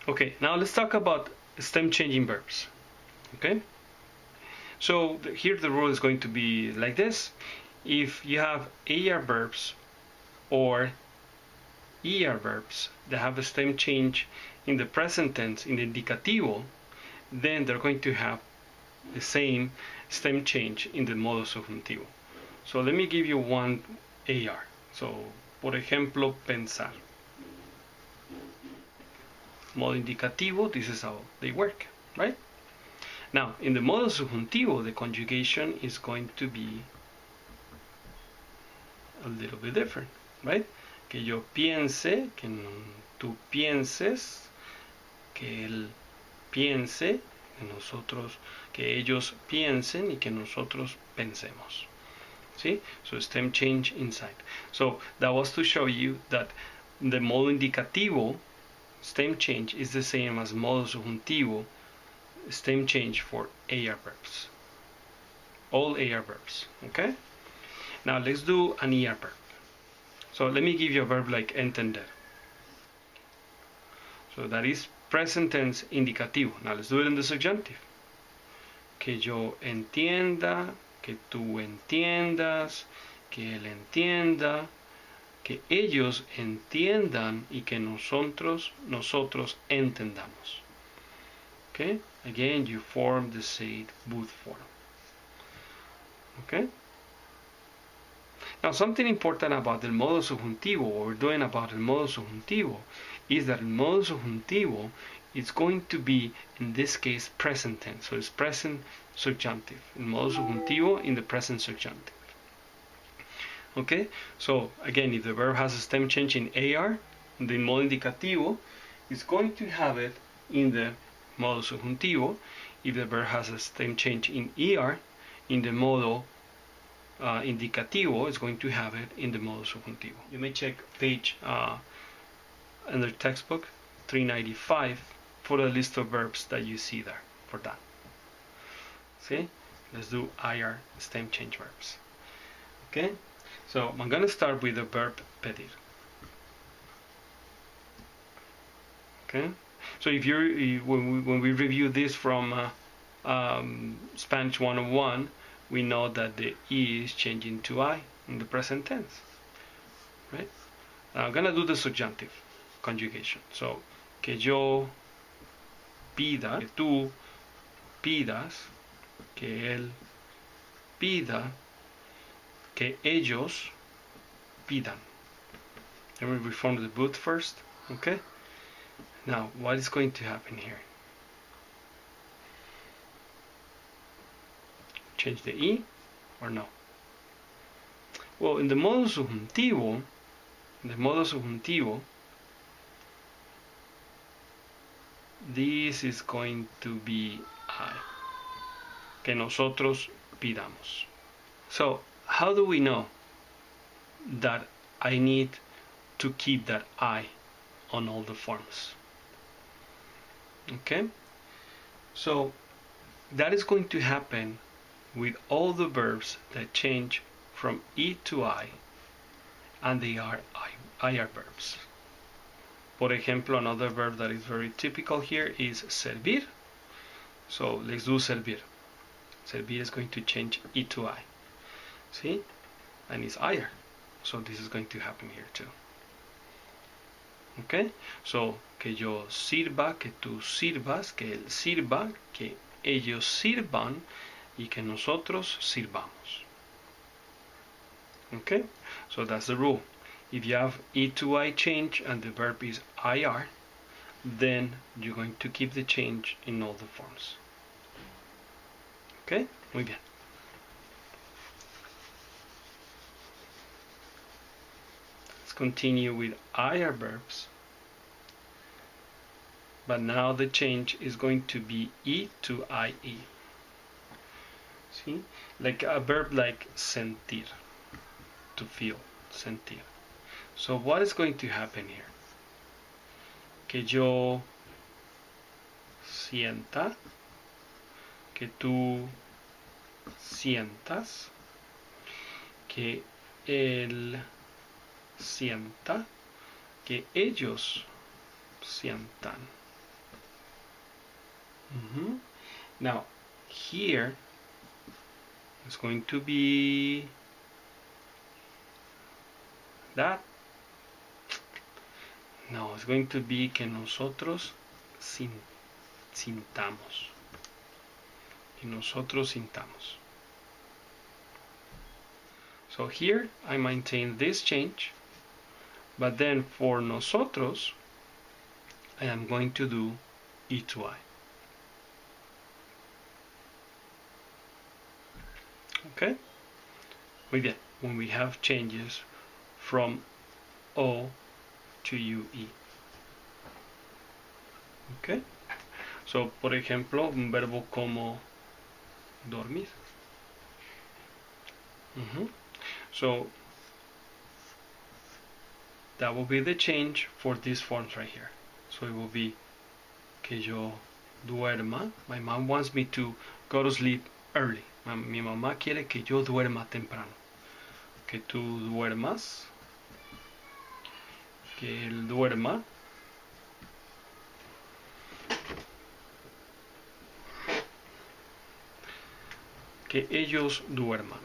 Okay, now let's talk about stem changing verbs. Okay, so here the rule is going to be like this. If you have AR verbs or ER verbs that have a stem change in the present tense, in the indicativo, then they're going to have the same stem change in the modo subjuntivo. So let me give you one AR. So, por ejemplo, pensar. Modo indicativo, this is how they work, right? Now, in the modo subjuntivo, the conjugation is going to be a little bit different, right? Que yo piense, que tú pienses, que él piense, que nosotros, que ellos piensen y que nosotros pensemos. See? So stem change inside. So that was to show you that the modo indicativo stem change is the same as modo subjuntivo stem change for AR verbs. All AR verbs. Okay? Now let's do an ER verb. So let me give you a verb like entender. So that is present tense indicativo. Now let's do it in the subjunctive. Que yo entienda, que tú entiendas, que él entienda, que ellos entiendan y que nosotros entendamos. Okay? Again, you form the said both form. Okay? Now, something important about the modo subjuntivo, what we're doing about the modo subjuntivo, is that the modo subjuntivo is going to be, in this case, present tense. So it's present subjunctive. In modo subjuntivo, in the present subjunctive. Okay? So, again, if the verb has a stem change in AR, the modo indicativo is going to have it in the modo subjuntivo. If the verb has a stem change in ER, in the modo indicativo, is going to have it in the modo subjuntivo. You may check page under textbook 395 for the list of verbs that you see there for that. See? Let's do IR stem change verbs. Okay? So I'm going to start with the verb pedir. Okay? So if you're when we review this from Spanish 101, we know that the E is changing to I in the present tense, right? Now I'm gonna do the subjunctive conjugation. So, que yo pida, que tú pidas, que él pida, que ellos pidan. Let me reform the boot first, okay? Now, what is going to happen here? Change the E or no? Well, in the modo subjuntivo, this is going to be I. Que nosotros pidamos. So, how do we know that I need to keep that I on all the forms? Okay? So, that is going to happen with all the verbs that change from E to I, and they are IR verbs. Por ejemplo, another verb that is very typical here is servir. So let's do servir. Servir is going to change E to I. See? And it's IR. So this is going to happen here too. Okay? So, que yo sirva, que tú sirvas, que él sirva, que ellos sirvan, y que nosotros sirvamos. Okay? So that's the rule. If you have E to I change and the verb is IR, then you're going to keep the change in all the forms. Okay? Muy bien. Let's continue with IR verbs. But now the change is going to be E to IE. See? Like a verb like sentir, to feel, sentir. So what is going to happen here? Que yo sienta, que tú sientas, que él sienta, que ellos sientan. Now, here it's going to be that. No, it's going to be que nosotros sintamos. Y nosotros sintamos. So here I maintain this change, but then for nosotros I am going to do E to I. Okay? Muy bien. When we have changes from O to UE. Okay? So, por ejemplo, un verbo como dormir. So, that will be the change for these forms right here. So it will be que yo duerma. My mom wants me to go to sleep early. Mi mamá quiere que yo duerma temprano. Que tú duermas. Que él duerma. Que ellos duerman.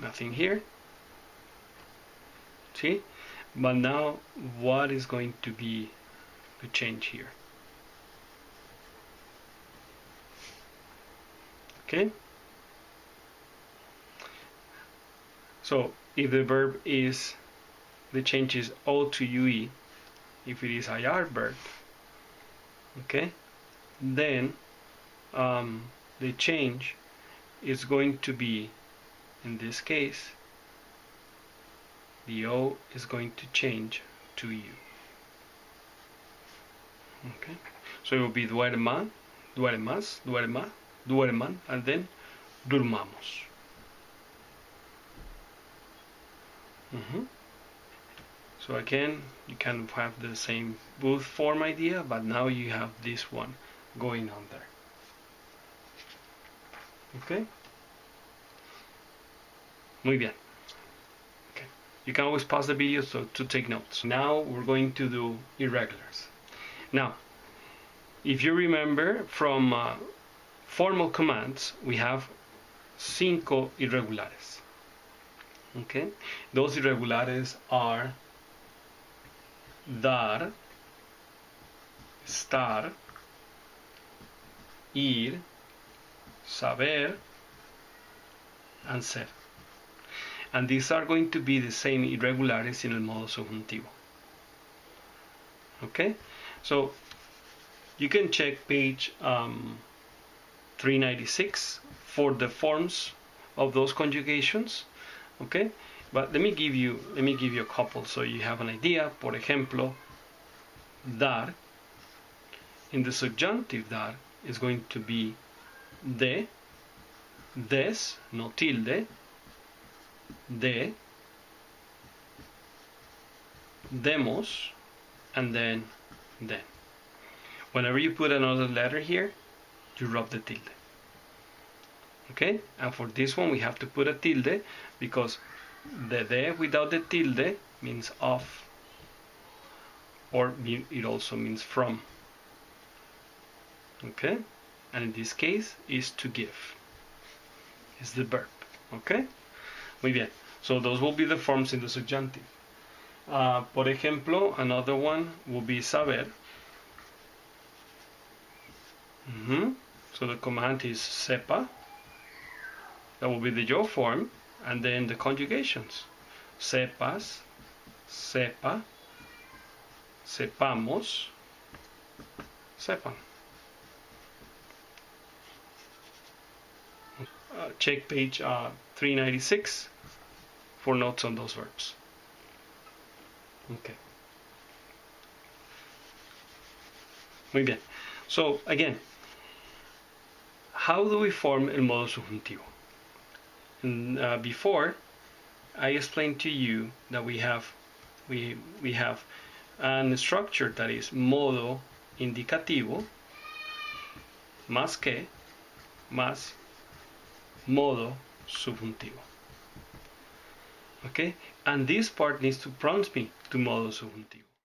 Nothing here. See? But now, what is going to be the change here? Okay? So, if the verb is, the change is O to UE, if it is IR verb, okay, then the change is going to be, in this case, the O is going to change to U. Okay, so it will be duerma, duermas, duerma, duerman, and then durmamos. So again, you kind of have the same both form idea, but now you have this one going on there. Okay? Muy bien. Okay. You can always pause the video to take notes. Now we're going to do irregulars. Now, if you remember from formal commands, we have 5 irregulares. Okay? Those irregulares are dar, estar, ir, saber, and ser. And these are going to be the same irregulares in el modo subjuntivo. Okay? So, you can check page 396 for the forms of those conjugations. Okay? But let me give you a couple so you have an idea. Por ejemplo, dar, in the subjunctive dar, is going to be de, des, no tilde, de, demos, and then den. Whenever you put another letter here, you rub the tilde. Okay? And for this one we have to put a tilde because the de without the tilde means of, or it also means from. Okay? And in this case is to give. Is the verb. Okay? Muy bien. So those will be the forms in the subjunctive. Por ejemplo, another one will be saber. So the command is sepa. That will be the yo form. And then the conjugations. Sepas, sepa, sepamos, sepan. Check page 396 for notes on those verbs. Okay. Muy bien. So again, how do we form el modo subjuntivo? And, before I explained to you that we have a structure that is modo indicativo más que más modo subjuntivo. Okay, and this part needs to prompt me to modo subjuntivo.